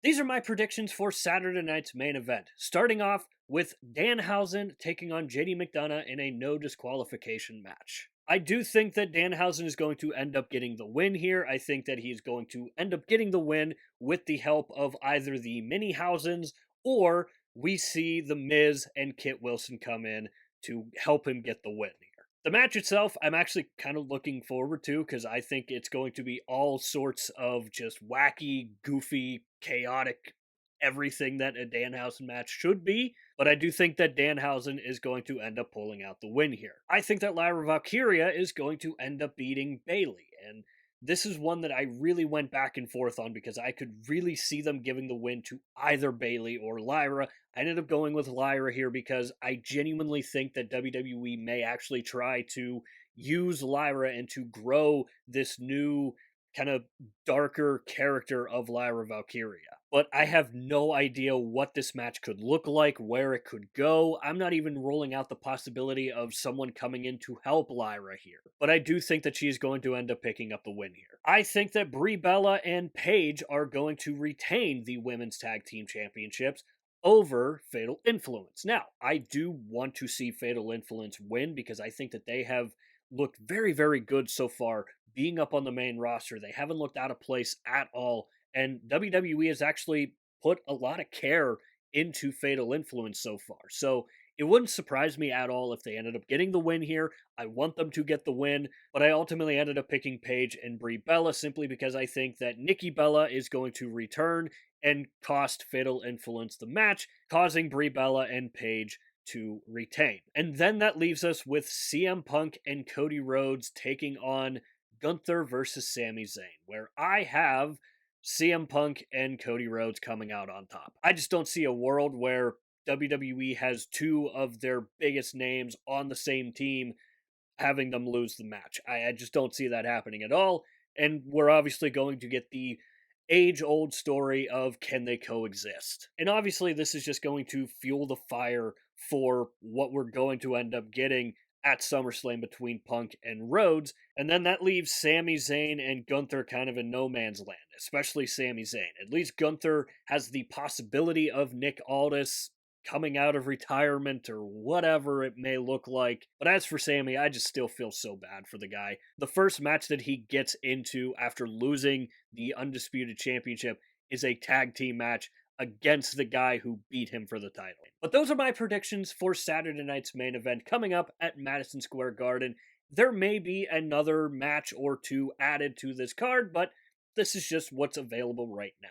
These are my predictions for Saturday night's main event, starting off with Danhausen taking on JD McDonough in a no disqualification match. I do think that Danhausen is going to end up getting the win here. I think that he's going to end up getting the win with the help of either the Mini-Hausens or we see The Miz and Kit Wilson come in to help him get the win here. The match itself, I'm actually kind of looking forward to because I think it's going to be all sorts of just wacky, goofy, chaotic, everything that a Danhausen match should be. But I do think that Danhausen is going to end up pulling out the win here. I think that Lyra Valkyria is going to end up beating Bailey. And this is one that I really went back and forth on because I could really see them giving the win to either Bailey or Lyra. I ended up going with Lyra here because I genuinely think that WWE may actually try to use Lyra and to grow this new kind of darker character of Lyra Valkyria. But I have no idea what this match could look like, where it could go. I'm not even ruling out the possibility of someone coming in to help Lyra here. But I do think that she's going to end up picking up the win here. I think that Brie Bella and Paige are going to retain the Women's Tag Team Championships over Fatal Influence. Now, I do want to see Fatal Influence win because I think that they have looked very, very good so far being up on the main roster. They haven't looked out of place at all. And WWE has actually put a lot of care into Fatal Influence so far. So it wouldn't surprise me at all if they ended up getting the win here. I want them to get the win, but I ultimately ended up picking Paige and Brie Bella simply because I think that Nikki Bella is going to return and cost Fatal Influence the match, causing Brie Bella and Paige to retain. And then that leaves us with CM Punk and Cody Rhodes taking on Gunther versus Sami Zayn, where I have CM Punk and Cody Rhodes coming out on top. I just don't see a world where WWE has two of their biggest names on the same team having them lose the match. I just don't see that happening at all. And we're obviously going to get the age old story of can they coexist? And obviously, this is just going to fuel the fire for what we're going to end up getting at SummerSlam between Punk and Rhodes. And then that leaves Sami Zayn and Gunther kind of in no man's land, especially Sami Zayn. At least Gunther has the possibility of Nick Aldis coming out of retirement or whatever it may look like. But as for Sammy, I just still feel so bad for the guy. The first match that he gets into after losing the Undisputed Championship is a tag team match against the guy who beat him for the title. But those are my predictions for Saturday night's main event coming up at Madison Square Garden. There may be another match or two added to this card, but this is just what's available right now.